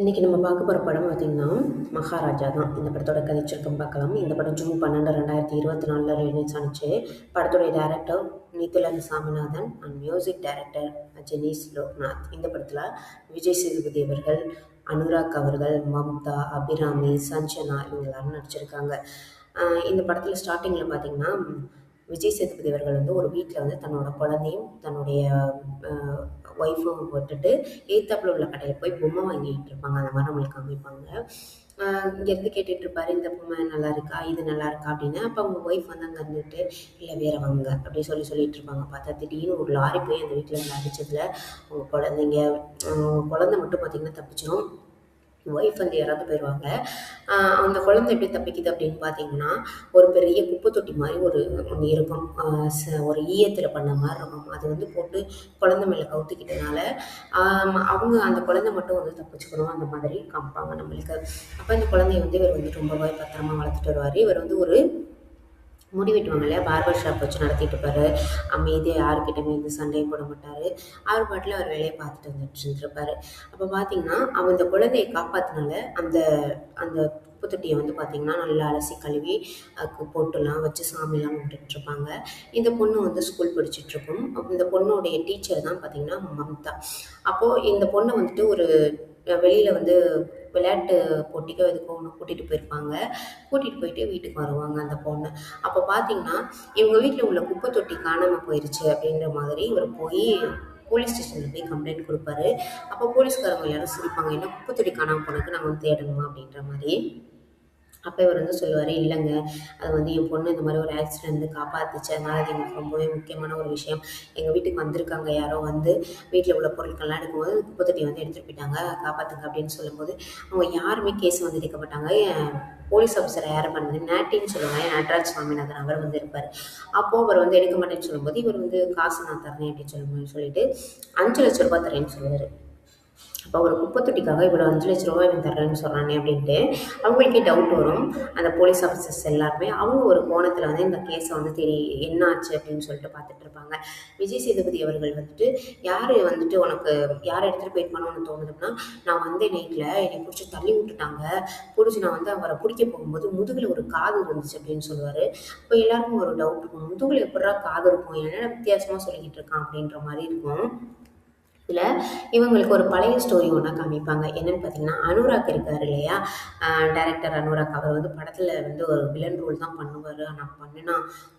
இன்றைக்கி நம்ம பார்க்க போகிற படம் பார்த்திங்கன்னா மகாராஜா தான். இந்த படத்தோட கதைச்சிருக்கம் பார்க்கலாம். இந்த படம் ஜூன் 12 2024 ரிலீஸ் ஆனிச்சு. படத்துடைய director Nithilan Saminathan and music director Janeesh Loknath. இந்த படத்தில் விஜய் சேதுபதி அவர்கள், அனுராக் அவர்கள், மம்தா, அபிராமி, சஞ்சனா இவங்க எல்லாரும் நடிச்சிருக்காங்க. இந்த படத்தில் ஸ்டார்டிங்கில் பார்த்திங்கன்னா விஜய் சேதுபதி அவர்கள் வந்து ஒரு வீட்டில் வந்து தன்னோட குழந்தையும் தன்னுடைய ஒய்ஃபும் விட்டுட்டு எய்த்தாப்பில் உள்ள கடையில் போய் பொம்மை வாங்கிட்டு இருப்பாங்க. அந்த மாதிரி நம்மளுக்கு காமிப்பாங்க. இங்கேருந்து கேட்டுட்டு இருப்பாரு, இந்த பொம்மை நல்லா இருக்கா, இது நல்லா இருக்கா அப்படின்னு. அப்போ அவங்க ஒய்ஃப் வந்து அங்கே இருந்துட்டு இல்லை வேற வாங்க அப்படி சொல்லிட்டு இருப்பாங்க. பார்த்தா திடீர்னு ஒரு லாரி போய் அந்த வீட்டில் இருந்து அடிச்சதுல அவங்க குழந்தை மட்டும் பார்த்தீங்கன்னா தப்பிச்சிடும். ஒய்ஃப் வந்து இறந்து போயிடுவாங்க. அந்த குழந்தை எப்படி தப்பிக்குது அப்படின்னு பார்த்தீங்கன்னா, ஒரு பெரிய குப்பை தொட்டி மாதிரி ஒன்று இருக்கும். ஒரு ஈயத்தில் பண்ண மாதிரி இருக்கும். அது வந்து போட்டு குழந்தை மேலே கவுத்திக்கிட்டனால அவங்க அந்த குழந்தை மட்டும் வந்து தப்பிச்சுக்கணும் அந்த மாதிரி காமிப்பாங்க நம்மளுக்கு. அப்போ இந்த குழந்தைய வந்து இவர் வந்து ரொம்பவே பத்திரமா வளர்த்துட்டு வருவார். இவர் வந்து ஒரு முடி வெட்டுவாங்க இல்லையா, பார்பர் ஷாப் வச்சு நடத்திட்டு இருப்பாரு. அமைதியாக யாருக்கிட்டமே வந்து சண்டையும் போட மாட்டார். அவர் பாட்டில் அவர் வேலையை பார்த்துட்டு வந்துட்டு இருந்திருப்பாரு. அப்போ பார்த்தீங்கன்னா அவன் இந்த குழந்தையை காப்பாற்றினால அந்த அந்த குப்பை தொட்டியை வந்து பார்த்திங்கன்னா நல்லா அலசி கழுவி அதுக்கு பொட்டுலாம் வச்சு சாமிலாம் கும்பிட்டுட்ருப்பாங்க. இந்த பொண்ணு வந்து ஸ்கூல் படிச்சுட்ருக்கும். இந்த பொண்ணுடைய டீச்சர் தான் பார்த்திங்கன்னா மம்தா. அப்போது இந்த பொண்ணை வந்துட்டு ஒரு வெளியில் வந்து விளையாட்டு போட்டிக்கோ எதுக்கோ ஒன்று கூட்டிகிட்டு போயிருப்பாங்க. கூட்டிகிட்டு போயிட்டு வீட்டுக்கு வருவாங்க அந்த பொண்ணு. அப்போ பார்த்தீங்கன்னா இவங்க வீட்டில் உள்ள குப்பை தொட்டி காணாமல் போயிடுச்சு அப்படின்ற மாதிரி இவர் போய் போலீஸ் ஸ்டேஷனில் போய் கம்ப்ளைண்ட் கொடுப்பாரு. அப்போ போலீஸ்காரங்க எல்லாரும் சிரிப்பாங்க, என்ன குப்பை தொட்டி காணாமல் போனதுக்கு நாங்கள் வந்து தேடணுமா அப்படின்ற மாதிரி. அப்போ இவர் வந்து சொல்லுவார், இல்லைங்க அது வந்து என் பொண்ணு இந்த மாதிரி ஒரு ஆக்சிடென்ட் வந்து காப்பாற்றுச்சு, அதனால் அது எங்களுக்கு ரொம்பவே முக்கியமான ஒரு விஷயம். எங்கள் வீட்டுக்கு வந்திருக்காங்க யாரோ வந்து வீட்டில் உள்ள பொருட்கள்லாம் எடுக்கும்போது குப்பை தொட்டி வந்து எடுத்துகிட்டு போயிட்டாங்க, காப்பாற்றுங்க அப்படின்னு சொல்லும்போது அவங்க யாருமே கேஸ் வந்து எடுக்க மாட்டாங்க. போலீஸ் ஆஃபீஸரை யாரை பண்ணது நாட்டின்னு சொல்லுவாங்க, நடராஜ் சுவாமிநாதன் அவர் வந்து இருப்பார். அப்போது அவர் வந்து எடுக்க மாட்டேன்னு சொல்லும்போது இவர் வந்து காசு நான் தரேன் அப்படின்னு சொல்லிட்டு 5 லட்ச ரூபாய் தரேன்னு சொல்லுவார். அப்போ ஒரு குப்பை தொட்டிக்காக இவ்வளோ 5 லட்ச ரூபா இவன் தர்றேன்னு சொல்கிறானே அப்படின்ட்டு அவங்களுக்கே டவுட் வரும். அந்த போலீஸ் ஆஃபீஸர்ஸ் எல்லாருமே அவங்க ஒரு கோணத்தில் வந்து இந்த கேஸை வந்து என்ன ஆச்சு அப்படின்னு சொல்லிட்டு பார்த்துட்டு இருப்பாங்க. விஜய் சேதுபதி அவர்கள் வந்துட்டு யார் வந்துட்டு உனக்கு யார் எடுத்துகிட்டு போயிருப்பானு தோணுதுன்னா, நான் வந்து நைட்டில் என்னை பிடிச்சி தள்ளி விட்டுட்டாங்க, பிடிச்சி நான் வந்து அவரை பிடிக்க போகும்போது முதுகில் ஒரு காது இருந்துச்சு அப்படின்னு சொல்லுவார். இப்போ எல்லாருக்கும் ஒரு டவுட் இருக்கும், முதுகில் எப்படா காது இருக்கும், என்னென்ன வித்தியாசமாக சொல்லிக்கிட்டு இருக்கான் அப்படின்ற மாதிரி இருக்கும். இதில் இவங்களுக்கு ஒரு பழைய ஸ்டோரி ஒன்றா காமிப்பாங்க. என்னென்னு பார்த்தீங்கன்னா, அனுராக் இருக்கார் இல்லையா, டைரக்டர் அனுராக். அவர் வந்து படத்தில் வந்து ஒரு வில்லன் ரோல் தான் பண்ணுவார். ஆனால் பண்ணினா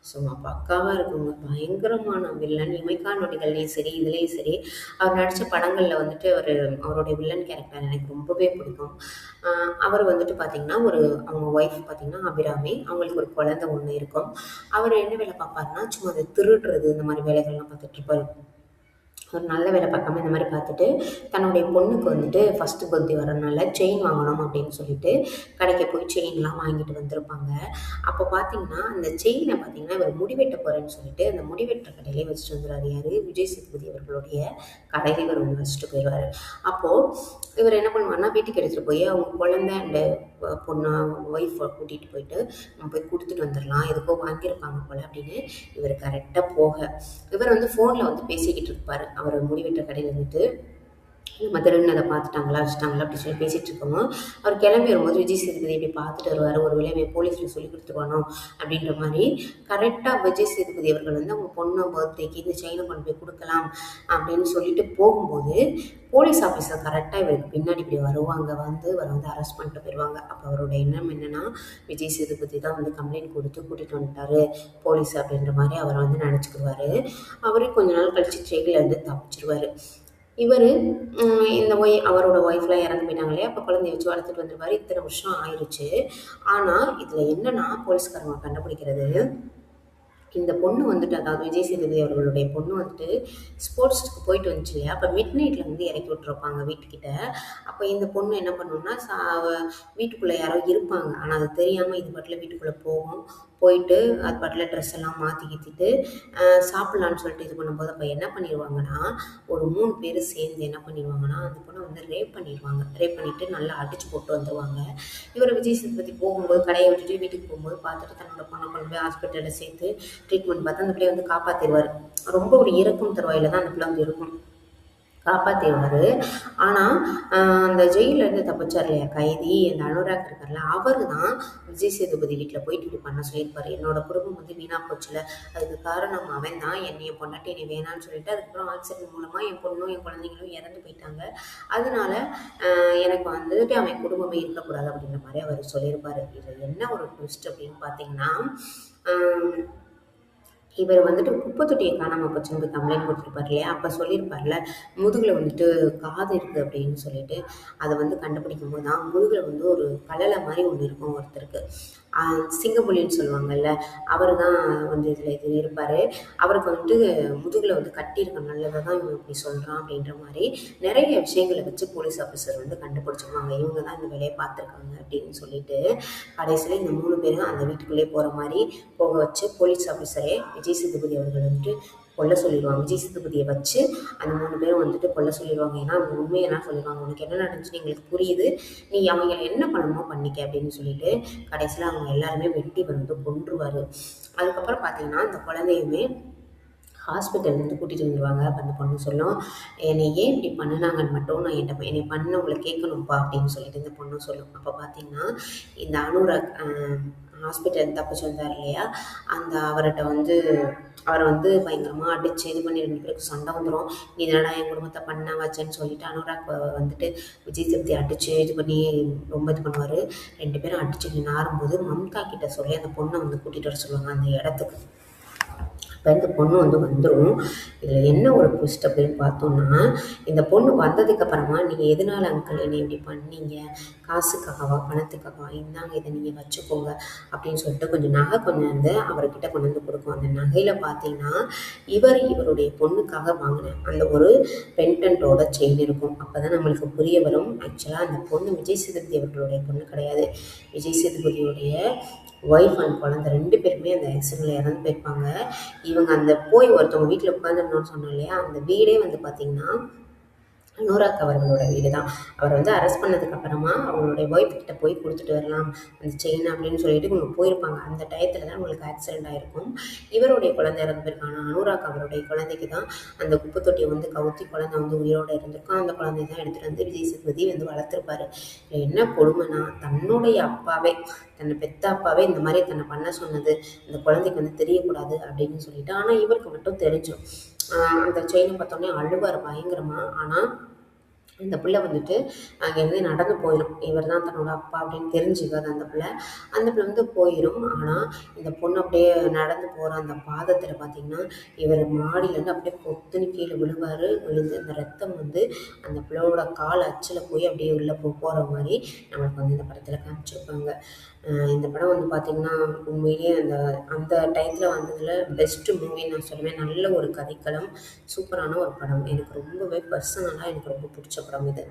சும்மா பக்காவாக இருக்குங்க. பயங்கரமான வில்லன். இமைக்கா நொடிகள்லேயும் சரி, இதுலேயும் சரி, அவர் நடித்த படங்களில் வந்துட்டு அவருடைய வில்லன் கேரக்டர் எனக்கு ரொம்பவே பிடிக்கும். அவர் வந்துட்டு பார்த்திங்கன்னா அவங்க ஒய்ஃப் பார்த்திங்கன்னா அபிராமி, அவங்களுக்கு ஒரு குழந்தை ஒன்று இருக்கும். அவர் என்ன வேலை பார்ப்பாருன்னா, சும்மா அதை திருடுறது இந்த மாதிரி வேலைகள்லாம் பார்த்துட்ருப்பாரு. ஒரு நல்ல வேலை பார்க்காம இந்த மாதிரி பார்த்துட்டு தன்னுடைய பொண்ணுக்கு வந்துட்டு ஃபஸ்ட்டு பர்த்டே வரனால செயின் வாங்கணும் அப்படின்னு சொல்லிட்டு கடைக்கு போய் செயின்லாம் வாங்கிட்டு வந்திருப்பாங்க. அப்போ பார்த்தீங்கன்னா அந்த செயினை பார்த்தீங்கன்னா இவர் முடிவெட்ட போகிறேன்னு சொல்லிட்டு அந்த முடிவெட்டுற கடையிலே வச்சுட்டு வந்துடுறாரு. யார், விஜய் சேதுபதி அவர்களுடைய கடையிலே இவர் வந்து வச்சுட்டு போயிடுவார். அப்போது இவர் என்ன பண்ணுவார்னா வீட்டுக்கு எடுத்துகிட்டு போய் அவங்க குழந்தை அண்டு பொண்ணு ஒய்ஃபை கூட்டிகிட்டு போயிட்டு நம்ம போய் கொடுத்துட்டு வந்துடலாம், எதுக்கோ வாங்கியிருப்பாங்க போல் அப்படின்னு இவர் கரெக்டாக போக இவர் வந்து ஃபோனில் வந்து பேசிக்கிட்டு இருப்பார். அவர் முடிவெட்டுற கடையில் இருந்துட்டு நம்ம திருடுன்னு அதை பார்த்துட்டாங்களா வச்சுட்டாங்களா அப்படி சொல்லி பேசிகிட்டு இருக்கோம். அவர் கிளம்பி வரும்போது விஜய் சேதுபதி இப்படி பார்த்துட்டு வருவார். ஒரு வேளை போலீஸில் சொல்லி கொடுத்துருவானோ அப்படின்ற மாதிரி கரெக்டாக விஜய் சேதுபதி அவர்கள் வந்து அவங்க பொண்ணு பர்த்டேக்கு இந்த செயினை கொண்டு போய் கொடுக்கலாம் அப்படின்னு சொல்லிட்டு போகும்போது போலீஸ் ஆஃபீஸர் கரெக்டாக இவருக்கு பின்னாடி இப்படி வருவாங்க. அவரை வந்து அரெஸ்ட் பண்ணிட்டு போயிடுவாங்க. அப்போ அவரோட எண்ணம் என்னென்னா, விஜய் சேதுபதி தான் வந்து கம்ப்ளைண்ட் கொடுத்து கூட்டிகிட்டு வந்துட்டாரு போலீஸ் அப்படின்ற மாதிரி அவரை வந்து நினச்சிக்குவார். அவரே கொஞ்ச நாள் கழித்து ஜெயிலில் இருந்து தப்பிச்சிருவார். இவர் அவரோட ஒய்ஃப்லாம் இறந்து போயிட்டாங்க இல்லையா, அப்போ குழந்தைய வச்சு வளர்த்துட்டு வந்துருவார். இத்தனை வருஷம் ஆயிடுச்சு. ஆனால் இதில் என்னென்னா போலீஸ்காரங்க கண்டுபிடிக்கிறது, இந்த பொண்ணு வந்துட்டு அதாவது விஜய் சேதுபதி அவர்களுடைய பொண்ணு வந்துட்டு ஸ்போர்ட்ஸ்க்கு போயிட்டு வந்துச்சு இல்லையா, அப்போ மிட் நைட்டில் வந்து இறக்கி விட்டுருப்பாங்க வீட்டுக்கிட்ட. அப்போ இந்த பொண்ணு என்ன பண்ணுன்னா வீட்டுக்குள்ளே யாரோ இருப்பாங்க, ஆனால் அது தெரியாமல் இது பாட்டில் வீட்டுக்குள்ளே போயிட்டு அது பாட்டில் ட்ரெஸ் எல்லாம் மாற்றி கித்திட்டு சாப்பிட்லான்னு சொல்லிட்டு இது பண்ணும்போது அப்போ என்ன பண்ணிடுவாங்கன்னா, ஒரு 3 பேர் சேர்ந்து என்ன பண்ணிடுவாங்கன்னா அந்த பொண்ணை வந்து ரேப் பண்ணிடுவாங்க. ரேப் பண்ணிவிட்டு நல்லா அடித்து போட்டு வந்துடுவாங்க. இவர் விஜய் சேதுபதி போகும்போது கடையை விட்டுட்டு வீட்டுக்கு போகும்போது பார்த்துட்டு தன்னோட பொண்ணை கொண்டு போய் ஹாஸ்பிட்டலில் சேர்த்து ட்ரீட்மெண்ட் பார்த்து அந்த பிள்ளையை வந்து காப்பாற்றிடுவார். ரொம்ப ஒரு இறக்கும் தருவாயில் தான் அந்த பிள்ளை வந்து இருக்கும். காப்பாத்திருவாரு. ஆனா, அந்த ஜெயில்லேருந்து தப்பிச்சார் இல்லையா கைதி, அந்த அனுராக் இருக்கார்ல, அவரு தான் விஜய் சேதுபதி வீட்ல போயிட்டு இப்படி பண்ண சொல்லியிருப்பாரு. என்னோட குடும்பம் வந்து வீணா போச்சுல்ல, அதுக்கு காரணம் அவன் தான். என் பொண்டாட்டி என்னைய வேணான்னு சொல்லிட்டு, அதுக்கப்புறம் ஆக்சிடென்ட் மூலமா என் பொண்ணும், என் குழந்தைங்களும் இறந்து போயிட்டாங்க. அதனால எனக்கு வந்துட்டு அவன் குடும்பமே இருக்கக்கூடாது அப்படின்ற மாரி அவரு சொல்லியிருப்பாரு. இதுல என்ன ஒரு ட்விஸ்ட் அப்படின்னு பார்த்தீங்கன்னா, அ இவர் வந்துட்டு குப்பை தொட்டிய காணாம போச்சுன்னு போய் கம்ப்ளைண்ட் குடுத்துருப்பாரு இல்லையா? அப்ப சொல்லியிருப்பார்ல, முதுகுல வந்துட்டு காது இருக்கு அப்படின்னு சொல்லிட்டு. அத வந்து கண்டுபிடிக்கும்போது தான், முதுகுல வந்து ஒரு கழல மாரி ஒண்ணு இருக்கும் ஒருத்தருக்கு. அ சிங்கப்புலின்னு சொல்லுவாங்கல்ல, அவரு தான் வந்து இது இருப்பாரு. அவருக்கு வந்துட்டு முதுகுல வந்து கட்டி இருக்கனால தான் இவன் இப்படி சொல்றான் அப்படின்ற மாரி நெறைய விஷயங்கள வச்சு போலீஸ் ஆஃபீசர் வந்து கண்டுபிடிச்சிருவாங்க. இவங்க தான் இந்த வேலைய பார்த்துருக்காங்க அப்படின்னு சொல்லிட்டு, கடைசியில இந்த 3 பேரும் அந்த வீட்டுக்குள்ளேயே போற மாரி போக வச்சு போலீஸ் ஆஃபீஸரே விஜய் சேதுபதி அவர்கள் வந்துட்டு கொல்ல சொல்லிருவாங்க. விஜய் சேதுபதிய வச்சு அந்த 3 பேரும் வந்துட்டு கொல்ல சொல்லிருவாங்க. ஏன்னா, அவங்க உண்மையெல்லாம் சொல்லிருவாங்க. "உனக்கு என்ன நடந்துச்சுன்னு எங்களுக்கு புரியுது. நீ அவங்கள என்ன பண்ணணுமோ பண்ணிக்க" அப்படின்னு சொல்லிட்டு, கடைசியில அவங்க எல்லாருமே வெட்டி இவர் வந்து கொன்றுவாரு. அதுக்கப்புறம் பார்த்தீங்கன்னா, அந்த குழந்தையுமே ஹாஸ்பிட்டல்லேருந்து கூட்டிட்டு வந்துருவாங்க. அப்ப அந்த பொண்ணு சொல்லும், "என்னை ஏன் இப்படி பண்ணுனாங்கன்னு மட்டும் நான் என்னைய பண்ணவங்கள கேட்கணும்ப்பா" அப்படின்னு சொல்லிட்டு இந்த பொண்ணு சொல்லும். அப்ப பார்த்தீங்கன்னா, இந்த அனுராக் ஹாஸ்பிட்டல் தப்பிச்சு வந்தார் இல்லையா? அந்த அவர்ட்ட வந்து அவர வந்து பயங்கரமா அடிச்சு இது பண்ணி 2 பேருக்கும் சண்டை வந்துரும். "நீ தானடா என் குடும்பத்த பண்ண வச்சேன்னு" சொல்லிட்டு அனுராக் வந்துட்டு விஜய் சேதுபதி அடிச்சு இது பண்ணி ரொம்ப இது பண்ணுவாரு. 2 பேரும் அடிச்சுட்டு நாறும்போது மம்தா கிட்ட சொல்லி அந்த பொண்ண வந்து கூட்டிட்டு வர சொல்லுவாங்க அந்த இடத்துக்கு. அப்ப இந்த பொண்ணு வந்து வந்துரும். இதுல என்ன ஒரு ட்விஸ்ட் அப்படின்னு பார்த்தோம்னா, இந்த பொண்ணு வந்ததுக்கு அப்புறமா, "நீங்க எதனால அங்கிள் என்னைய இப்படி பண்ணீங்க? காசுக்காகவா? பணத்துக்காகவா? இந்தாங்க இத நீங்க வச்சுக்கோங்க" அப்படின்னு சொல்லிட்டு கொஞ்சம் நகை கொண்டாந்து அவர்கிட்ட கொண்டு வந்து குடுக்கும். அந்த நகையில பார்த்தீங்கன்னா, இவருடைய பொண்ணுக்காக வாங்குன அந்த ஒரு பெண்டன்ட்டோட செயின் இருக்கும். அப்பதான் நம்மளுக்கு புரிய வரும். ஆக்சுவலா அந்த பொண்ணு விஜய் சேதுபதி அவர்களுடைய பொண்ணு கிடையாது. விஜய் சேதுபதியுடைய ஒய்ஃப் அண்ட் குழந்தை 2 பேருமே அந்த ஆக்சிடென்ட்ல இறந்து போயிருப்பாங்க. இவங்க அந்த போய் ஒருத்தவங்க வீட்ல உட்காந்துருந்தோம்னு சொன்னோம் இல்லையா? அந்த வீடே வந்து பார்த்தீங்கன்னா, அனுராக் அவர்களோட வீடு தான். அவர வந்து அரெஸ்ட் பண்ணதுக்கு அப்புறமா அவங்களுடைய ஒய்ஃப் கிட்ட போய் குடுத்துட்டு வரலாம் அந்த செயின் அப்படின்னு சொல்லிட்டு இவங்க போயிருப்பாங்க. அந்த டயத்துல தான் இவங்களுக்கு ஆக்சிடென்ட் ஆயிருக்கும். இவருடைய குழந்தை இறந்து போயிருக்கும். ஆனா அனுராக் அவருடைய குழந்தைக்கு தான் அந்த குப்பை தொட்டிய வந்து கவுத்தி குழந்தை வந்து உயிரோட இருந்திருக்கும். அந்த குழந்தைய தான் எடுத்துட்டு வந்து விஜய் சேதுபதி வந்து வளர்த்துருப்பாரு. இதுல என்ன கொடுமைன்னா, தன்னுடைய அப்பாவே தன்னை பெத்த அப்பாவே இந்த மாரி தன்னை பண்ண சொன்னது, அந்த குழந்தைக்கு வந்து தெரியக்கூடாது அப்படின்னு சொல்லிட்டு, ஆனா இவருக்கு மட்டும் தெரிஞ்சுரும். அந்த செயின பார்த்தோனே அழுவாரு பயங்கரமா. ஆனா அந்த பிள்ளை வந்துட்டு அங்கேருந்து நடந்து போயிரும். இவர் தான் தன்னோட அப்பா அப்படின்னு தெரிஞ்சுக்காது அந்த பிள்ளை. அந்த பிள்ளை வந்து போயிரும். ஆனா, இந்த பொண்ணு அப்படியே நடந்து போற அந்த பாதத்தில பார்த்தீங்கன்னா, இவர் மாடியிலேருந்து அப்படியே பொத்துன்னு கீழ விழுவாரு. விழுந்து அந்த ரத்தம் வந்து அந்த பிள்ளையோட கால் அச்சுல போய் அப்படியே உள்ள போற மாரி நம்மளுக்கு வந்து இந்த படத்தில காமிச்சிருப்பாங்க. இந்த படம் வந்து பார்த்தீங்கன்னா, உண்மையிலேயே அந்த அந்த டயத்தில வந்ததில பெஸ்ட்டு மூவின்னு நான் சொல்லுவேன். நல்ல ஒரு கதைக்களம், சூப்பரான ஒரு படம். எனக்கு ரொம்பவே பர்சனலா எனக்கு ரொம்ப புடிச்ச படம் இது.